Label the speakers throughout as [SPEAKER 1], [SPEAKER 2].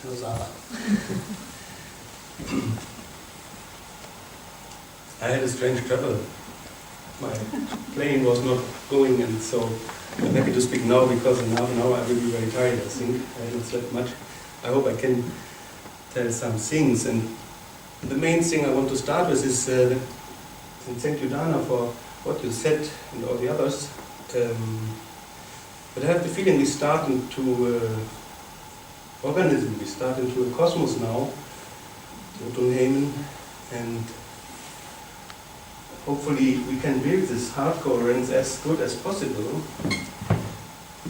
[SPEAKER 1] Hello, Sarah. I had a strange travel. My plane was not going, and so I'm happy to speak now because in half an hour I will be very tired, I think. I haven't slept much. I hope I can tell some things. And the main thing I want to start with is, and thank you, Dana, for what you said and all the others. But I have the feeling we start into organism, we start into a cosmos now, Jotunheimen, and hopefully we can build this hardcore as good as possible.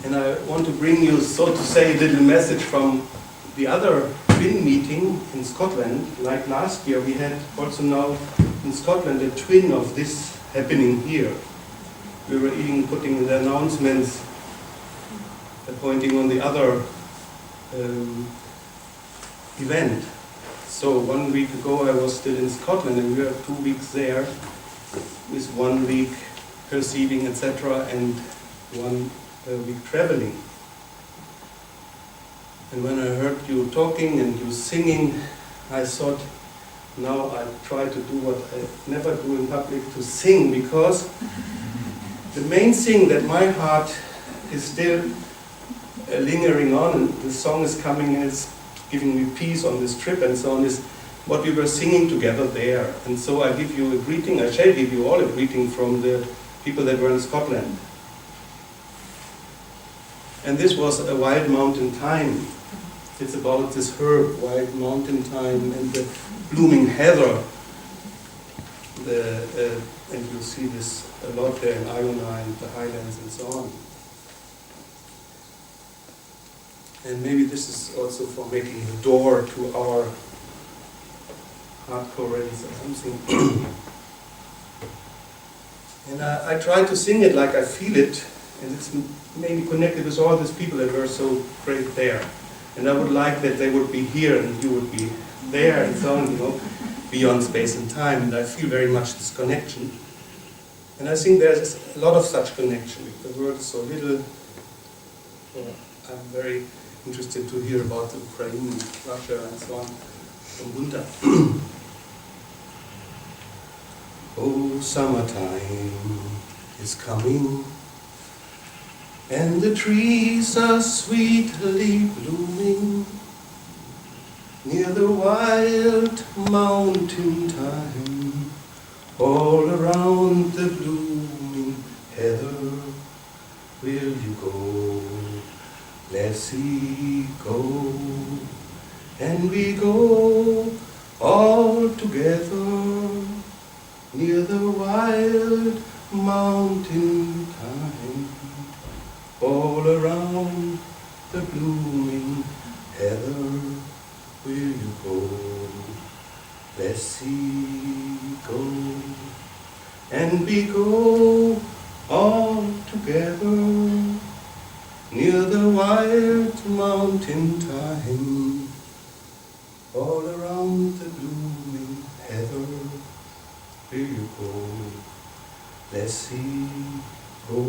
[SPEAKER 1] And I want to bring you, so to say, a little message from the other twin meeting in Scotland. Like last year, we had also now in Scotland a twin of this happening here. We were even putting in the announcements pointing on the other event. So 1 week ago I was still in Scotland, and we were 2 weeks there, with 1 week perceiving, etc., and 1 week traveling. And when I heard you talking and you singing, I thought, now I try to do what I never do in public, to sing, because the main thing that my heart is still lingering on, and the song is coming and it's giving me peace on this trip and so on, is what we were singing together there. And so I give you a greeting, I shall give you all a greeting from the people that were in Scotland. And this was a wild mountain thyme. It's about this herb, wild mountain thyme, and the blooming heather. And you'll see this a lot there in Iona and the Highlands and so on. And maybe this is also for making the door to our hardcore rallies or something. And I try to sing it like I feel it, and it's maybe connected with all these people that were so great there. And I would like that they would be here and you would be there and so on, you know, beyond space and time. And I feel very much this connection. And I think there's a lot of such connection. The world is so little. I'm very interested to hear about Ukraine, Russia, and so on from Gunther. Oh, summertime is coming, and the trees are sweetly blooming near the wild mountain thyme. All around the blooming heather will you go, lassie, go. And we go all together near the wild mountain thyme. All around the blooming heather will you go, lassie, go. And we go all together near the wild mountain thyme. All around the blooming heather will you go, lassie, go.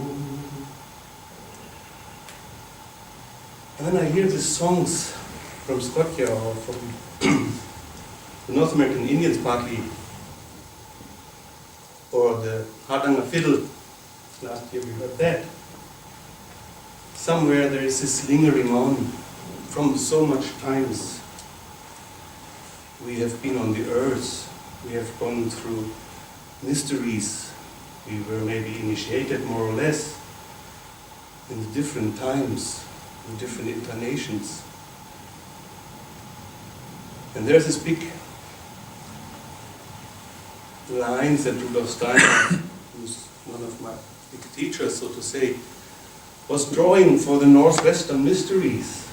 [SPEAKER 1] And when I hear these songs from Scotia or from the North American Indians partly, or the Hardanger fiddle, last year we heard that, somewhere there is this lingering on from so much times. We have been on the earth, we have gone through mysteries, we were maybe initiated more or less in different times, in different incarnations. And there's this big lines that Rudolf Steiner, who's one of my big teachers, so to say, was drawing for the Northwestern mysteries.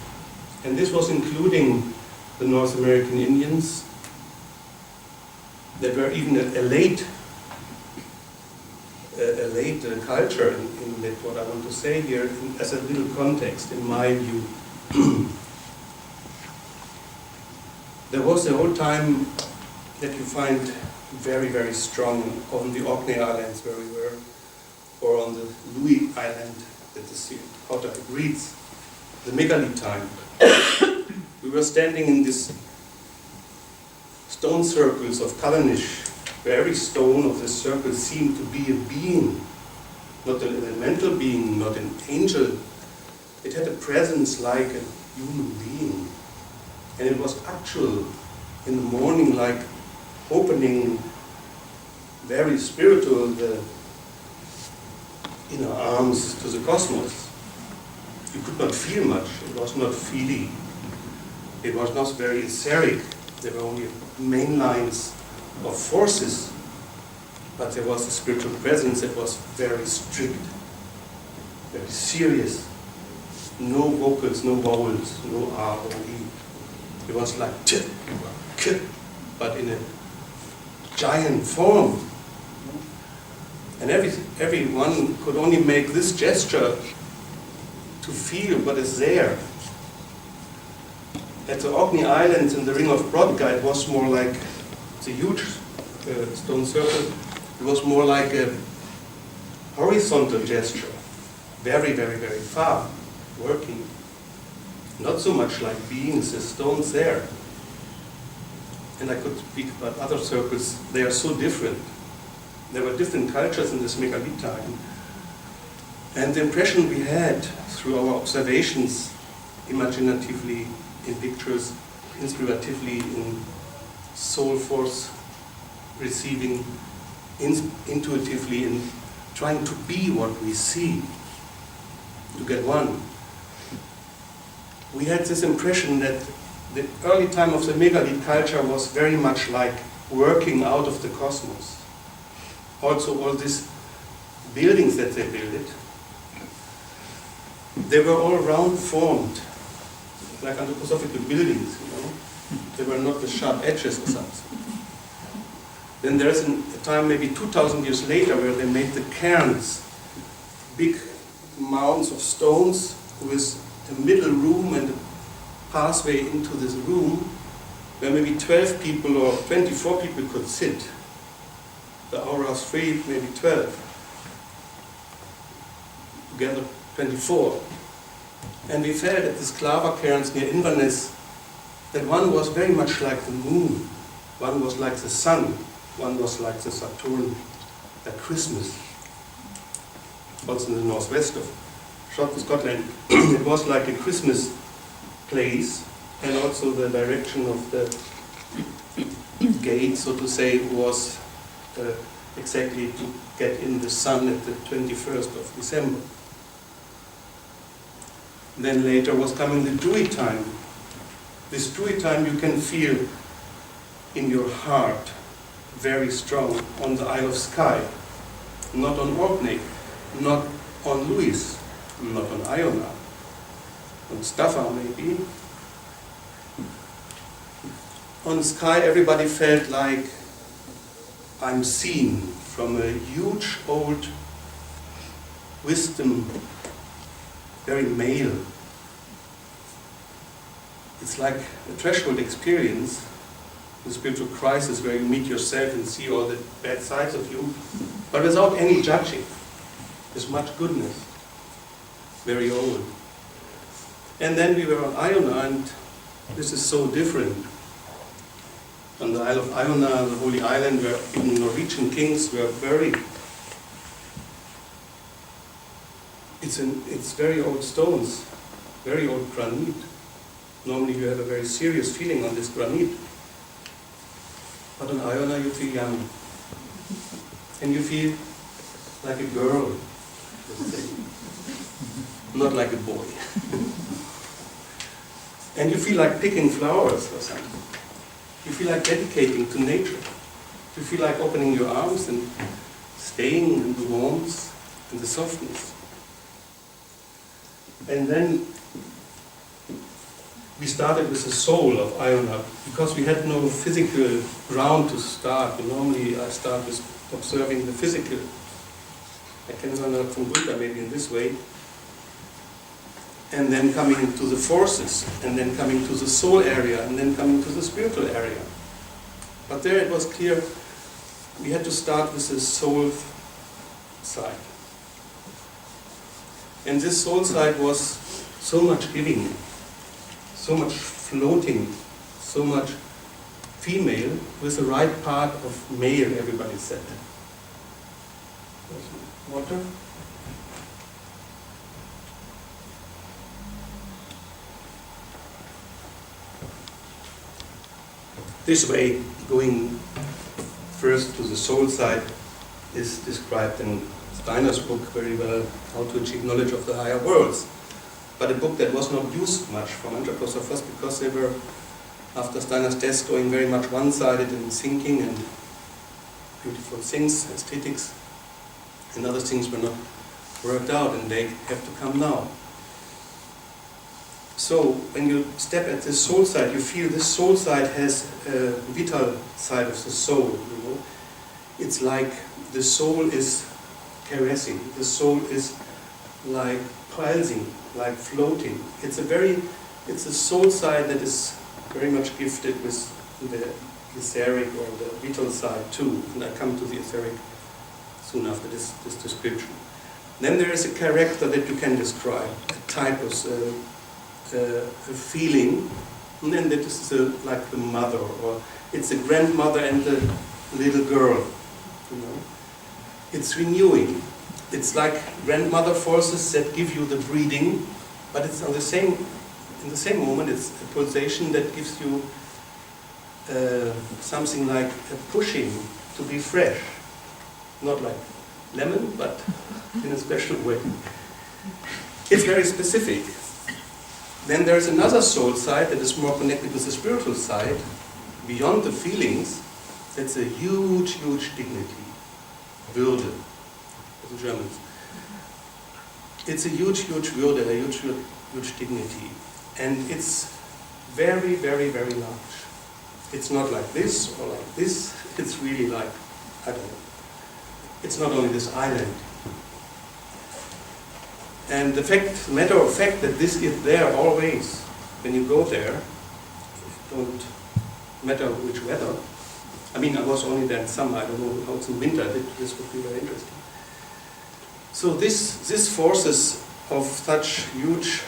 [SPEAKER 1] And this was including the North American Indians that were even a late culture in that, what I want to say here, as a little context, in my view. There was the whole time that you find very, very strong on the Orkney Islands where we were, or on the Louis Island, that is the Outer Hebrides, the megalith time. We We were standing in these stone circles of Kalanish, where every stone of this circle seemed to be a being, not an elemental being, not an angel. It had a presence like a human being. And it was actual in the morning, like opening very spiritual the inner arms to the cosmos. You could not feel much. It was not feely. It was not very etheric. There were only main lines of forces. But there was a spiritual presence that was very strict, very serious. No vocals, no vowels, no R or E. It was like t, k, but in a giant form. And everyone could only make this gesture to feel what is there. At the Orkney Islands in the Ring of Brodgar, it was more like the huge stone circle. It was more like a horizontal gesture, very, very, very far, working. Not so much like beings, the stones there. And I could speak about other circles. They are so different. There were different cultures in this megalith time. And the impression we had through our observations, imaginatively, in pictures, inspiratively, in soul force receiving, intuitively, in trying to be what we see, to get one. We had this impression that the early time of the megalith culture was very much like working out of the cosmos. Also, all these buildings that they built, they were all round-formed, like anthroposophical buildings, you know. They were not with sharp edges or something. Then there's a time, maybe 2,000 years later, where they made the cairns, big mounds of stones with a middle room and a pathway into this room, where maybe 12 people or 24 people could sit. The auras 3, maybe 12. Together 24. And we felt at these Klava cairns near Inverness that one was very much like the moon, one was like the sun, one was like the Saturn at Christmas. Also in the northwest of Scotland, it was like a Christmas place, and also the direction of the gate, so to say, was exactly to get in the sun at the 21st of December. Then later was coming the Druid time. This Druid time you can feel in your heart very strong on the Isle of Skye, not on Orkney, not on Lewis, not on Iona, on Staffa maybe. On Skye everybody felt like I'm seen from a huge old wisdom, very male. It's like a threshold experience, the spiritual crisis where you meet yourself and see all the bad sides of you, but without any judging. There's much goodness, very old. And then we were on Iona, and this is so different. On the Isle of Iona, the Holy Island, where even Norwegian kings were buried. It's very old stones, very old granite. Normally you have a very serious feeling on this granite. But on Iona you feel young. And you feel like a girl, let's say. Not like a boy. And you feel like picking flowers or something. You feel like dedicating to nature. You feel like opening your arms and staying in the warmth and the softness. And then we started with the soul of Iona, because we had no physical ground to start. Normally I start with observing the physical. I can learn out from Buddha maybe in this way. And then coming into the forces, and then coming to the soul area, and then coming to the spiritual area. But there it was clear we had to start with the soul side. And this soul side was so much giving, so much floating, so much female with the right part of male, everybody said. Water? This way, going first to the soul side, is described in Steiner's book very well, How to Achieve Knowledge of the Higher Worlds. But a book that was not used much from anthroposophers because they were, after Steiner's death, going very much one-sided in thinking and beautiful things, aesthetics, and other things were not worked out, and they have to come now. So when you step at this soul side, you feel this soul side has a vital side of the soul. You know, it's like the soul is caressing. The soul is like pulsing, like floating. It's a soul side that is very much gifted with the etheric or the vital side too. And I come to the etheric soon after this description. Then there is a character that you can describe, a type of a feeling, and then that is like the mother, or it's a grandmother and the little girl. You know, it's renewing. It's like grandmother forces that give you the breathing, but it's in the same moment. It's a pulsation that gives you something like a pushing to be fresh, not like lemon, but in a special way. It's very specific. Then there's another soul side that is more connected with the spiritual side, beyond the feelings. That's a huge, huge dignity. Würde, for the Germans. It's a huge, huge Würde, a huge, huge dignity. And it's very, very, very large. It's not like this or like this. It's really like, I don't know. It's not only this island. And the matter of fact that this is there always, when you go there, it don't matter which weather. I mean, I was only there in summer, I don't know how it's in winter, this would be very interesting. So this forces of such huge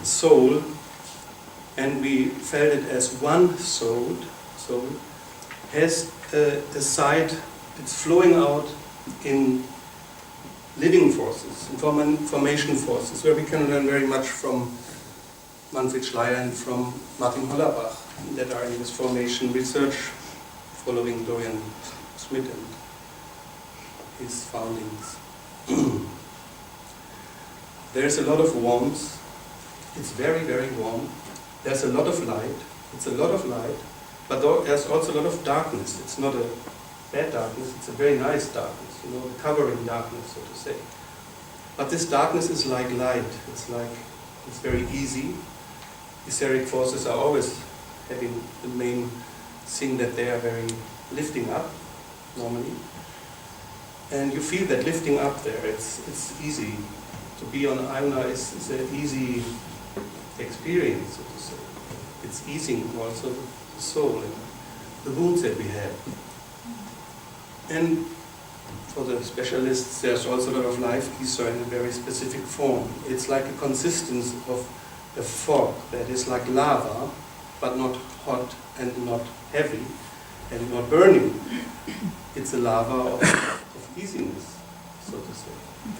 [SPEAKER 1] soul, and we felt it as one soul has a side, it's flowing out in living forces, information forces, where we can learn very much from Manfred Schleyer and from Martin Hollerbach, that are in this formation research following Dorian Smith and his foundings. There's a lot of warmth. It's very, very warm. There's a lot of light. It's a lot of light, but there's also a lot of darkness. It's not a bad darkness, it's a very nice darkness, you know, a covering darkness, so to say. But this darkness is like light. It's very easy. Etheric forces are always having the main thing that they are very lifting up, normally. And you feel that lifting up there, it's easy. To be on Iona is an easy experience, so to say. It's easing also the soul and the wounds that we have. And for the specialists, there's also a lot of life ether in a very specific form. It's like a consistence of a fog that is like lava, but not hot and not heavy and not burning. It's a lava of easiness, so to say,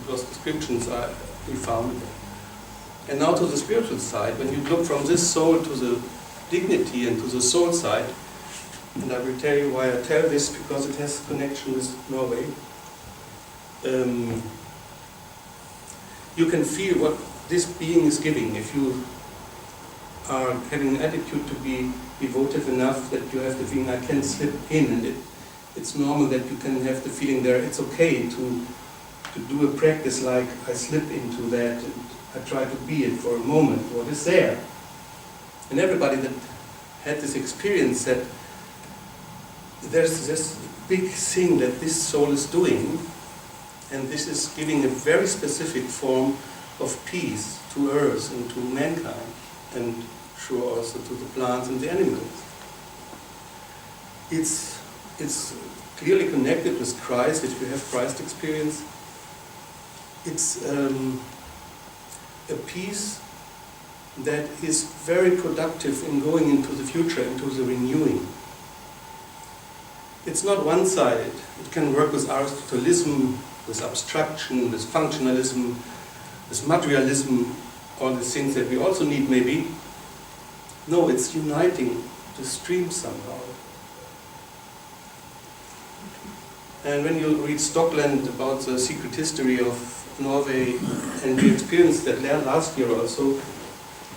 [SPEAKER 1] because descriptions are we found there. And now to the spiritual side, when you look from this soul to the dignity and to the soul side, and I will tell you why I tell this, because it has connection with Norway. You can feel what this being is giving if you are having an attitude to be devoted enough that you have the feeling I can slip in, and it's normal that you can have the feeling there. It's okay to do a practice like I slip into that and I try to be it for a moment, what is there. And everybody that had this experience said, there's this big thing that this soul is doing, and this is giving a very specific form of peace to earth and to mankind, and sure also to the plants and the animals. It's clearly connected with Christ. If you have Christ experience, it's a peace that is very productive in going into the future, into the renewing. It's not one-sided. It can work with Aristotelianism, with abstraction, with functionalism, with materialism, all the things that we also need maybe. No, it's uniting the stream somehow. And when you read Stockland about the secret history of Norway, and we experienced that last year also,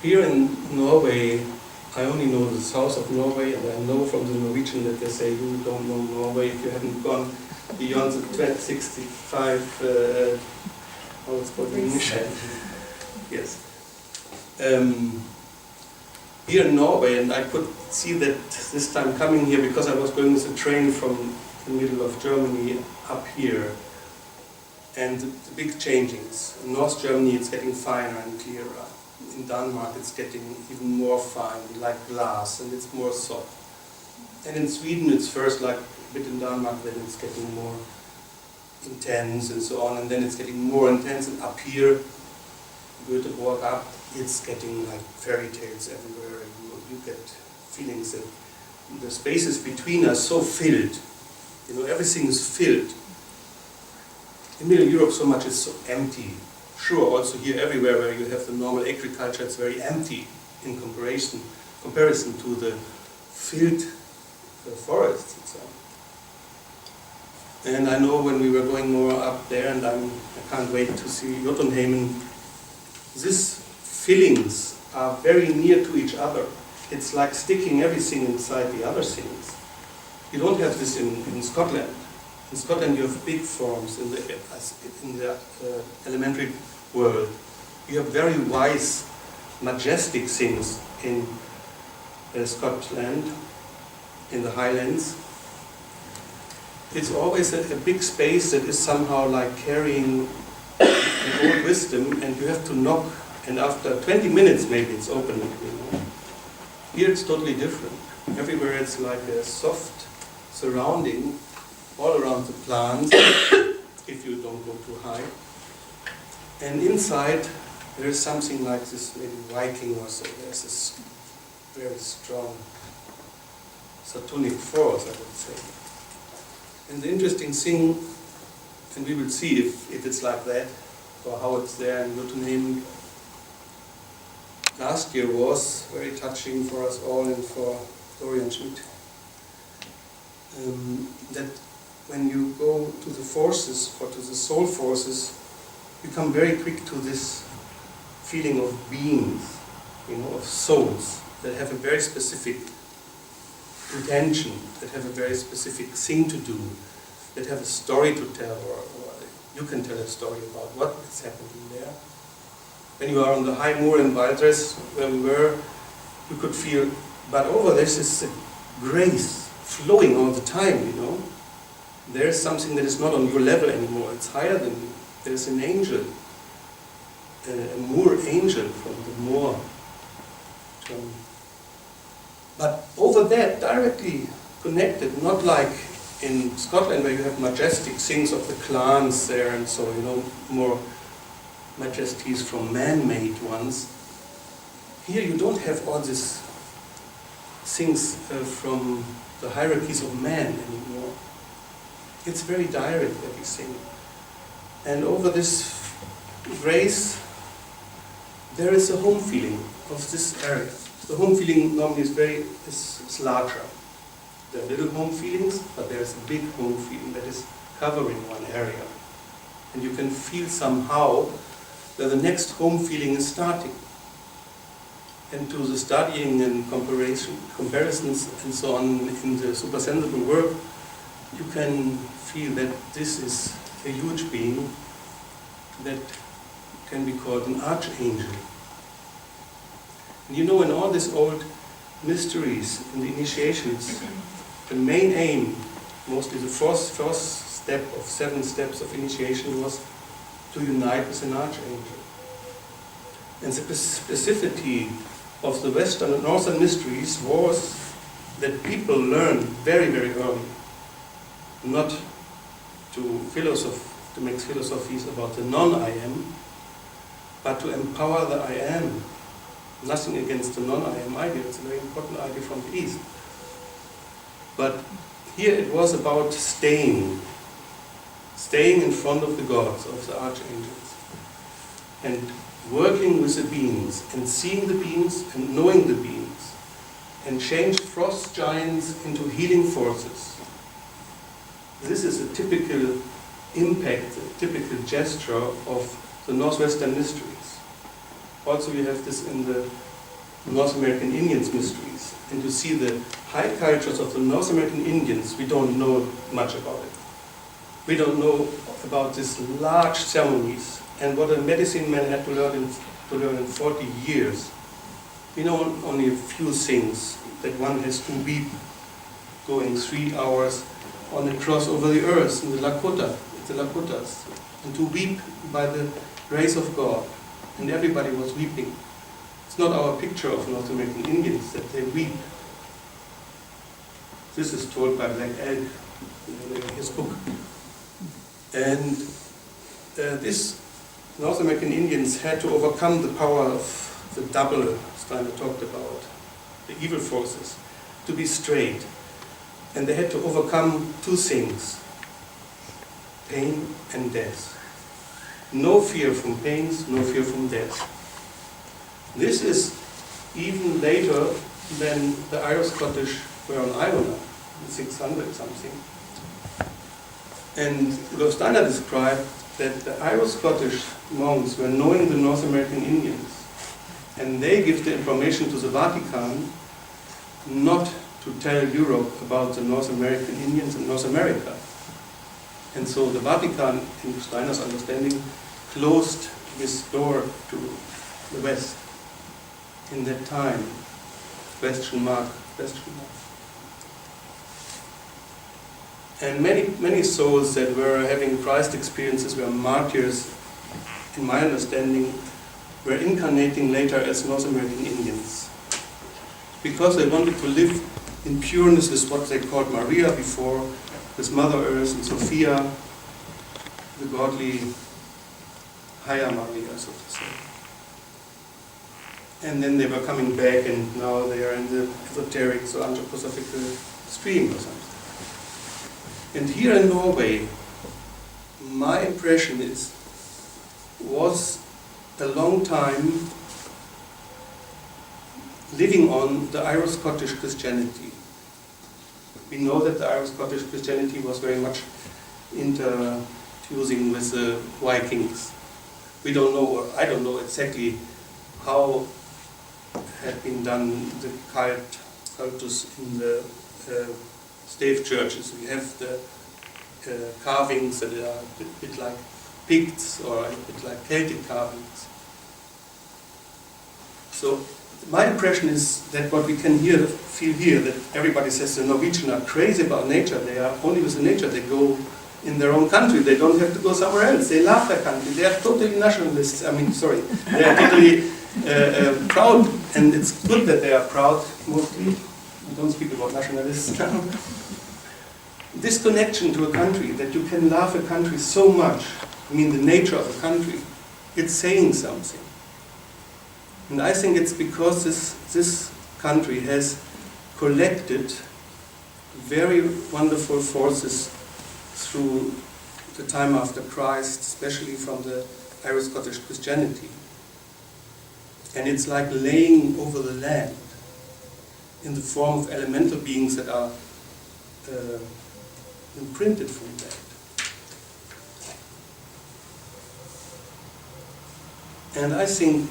[SPEAKER 1] here in Norway, I only know the south of Norway, and I know from the Norwegian that they say you don't know Norway if you haven't gone beyond the 1265, how it's called in English. Yes. Here in Norway, and I could see that this time coming here because I was going with a train from the middle of Germany up here, and the big changings. In North Germany it's getting finer and clearer. In Denmark it's getting even more fine, like glass, and it's more soft. And in Sweden it's first like a bit in Denmark, then it's getting more intense and so on, and then it's getting more intense, and up here, Göteborg up, it's getting like fairy tales everywhere. You get feelings that the spaces between are so filled. You know, everything is filled. In Middle Europe so much is so empty. Sure, also here everywhere where you have the normal agriculture, it's very empty in comparison to the filled forests and so on. And I know when we were going more up there, and I can't wait to see Jotunheimen, these fillings are very near to each other. It's like sticking everything inside the other things. You don't have this in Scotland. In Scotland you have big forms in the elementary world. You have very wise, majestic things in Scotland, in the Highlands. It's always a big space that is somehow like carrying an old wisdom, and you have to knock, and after 20 minutes maybe it's open. You know? Here it's totally different. Everywhere it's like a soft surrounding all around the plants, if you don't go too high. And inside there is something like this, maybe Viking or so. There's this very strong Satanic force, I would say. And the interesting thing, and we will see if it's like that, or how it's there in Jotunheimen, last year was very touching for us all and for Dorian Schmidt. That when you go to the forces, or to the soul forces, you come very quick to this feeling of beings, you know, of souls that have a very specific intention, that have a very specific thing to do, that have a story to tell, or you can tell a story about what is happening there. When you are on the high moor in Valdres, where we were, you could feel, but over this is a grace flowing all the time, you know. There's something that is not on your level anymore, it's higher than you. There's an angel, a moor angel from the moor. But over that, directly connected, not like in Scotland where you have majestic things of the clans there and so, you know, more majesties from man-made ones. Here you don't have all these things from the hierarchies of man anymore. It's very direct, everything. And over this grace, there is a home feeling of this area. The home feeling normally is larger. There are little home feelings, but there is a big home feeling that is covering one area. And you can feel somehow that the next home feeling is starting. And to the studying and comparisons and so on in the supersensible work, you can feel that this is a huge being that can be called an archangel. And you know, in all these old mysteries and the initiations, the main aim, mostly the first step of 7 steps of initiation, was to unite with an archangel. And the specificity of the Western and Northern mysteries was that people learned very, very early not to make philosophies about the non-I am, but to empower the I am. nothing against the non-I am idea, it's a very important idea from the East. But here it was about staying in front of the gods, of the archangels, and working with the beings, and seeing the beings, and knowing the beings, and change frost giants into healing forces. This is a typical impact, a typical gesture of the Northwestern mysteries. Also you have this in the North American Indians mysteries. And you see the high cultures of the North American Indians, we don't know much about it. We don't know about these large ceremonies and what a medicine man had to learn in 40 years. We know only a few things, that one has to weep going 3 hours on a cross over the earth in the Lakotas, and to weep by the grace of God. And everybody was weeping. It's not our picture of North American Indians that they weep. This is told by Black Elk in his book. And this North American Indians had to overcome the power of the double Steiner talked about, the evil forces, to be straight. And they had to overcome 2 things, pain and death. No fear from pains, no fear from death. This is even later than the Irish-Scottish were on Iona, in 600 something. And Rudolf Steiner described that the Irish-Scottish monks were knowing the North American Indians, and they give the information to the Vatican not to tell Europe about the North American Indians in North America. And so the Vatican, in Steiner's understanding, closed this door to the West in that time. Question mark. And many souls that were having Christ experiences were martyrs, in my understanding, were incarnating later as North American Indians. Because they wanted to live in pureness with what they called Maria before, with Mother Earth and Sophia, the godly higher Maria, so to say. And then they were coming back, and now they are in the esoteric, so anthroposophical stream or something. And here in Norway, my impression was a long time living on the Irish-Scottish Christianity. We know that the Irish-Scottish Christianity was very much interfusing with the Vikings. We don't know, or I don't know exactly how had been done the cultus in the stave churches. We have the carvings that are a bit like Picts or a bit like Celtic carvings. So my impression is that what we can feel here, that everybody says the Norwegians are crazy about nature. They are only with the nature. They go in their own country. They don't have to go somewhere else. They love their country. They are totally nationalists. They are totally proud, and it's good that they are proud, mostly. We don't speak about nationalists now. This connection to a country, that you can love a country so much, the nature of a country, it's saying something. And I think it's because this country has collected very wonderful forces through the time after Christ, especially from the Irish-Scottish Christianity. And it's like laying over the land in the form of elemental beings that are imprinted from that. And I think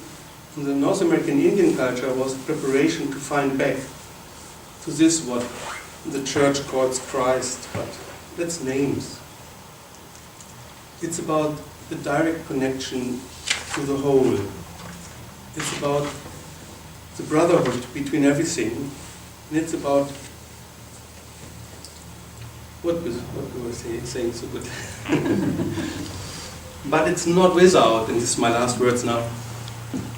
[SPEAKER 1] the North American Indian culture was a preparation to find back to this, what the church calls Christ, but that's names. It's about the direct connection to the whole. It's about the brotherhood between everything, and it's about what was saying so good. But it's not without, and this is my last words now,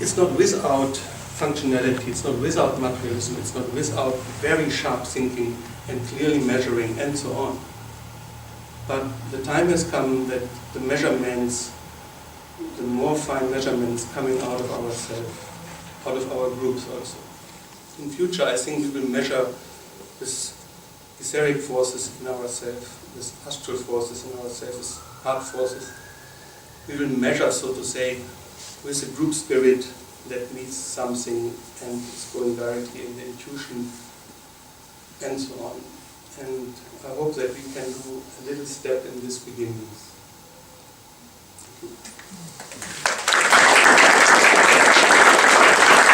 [SPEAKER 1] it's not without functionality, it's not without materialism, it's not without very sharp thinking and clearly measuring and so on. But the time has come that the measurements, the more fine measurements coming out of ourselves, out of our groups also. In future, I think we will measure this etheric forces in ourselves, this astral forces in ourselves, this heart forces. We will measure, so to say, with a group spirit that meets something and is going directly in the intuition and so on. And I hope that we can do a little step in this beginning. Thank you.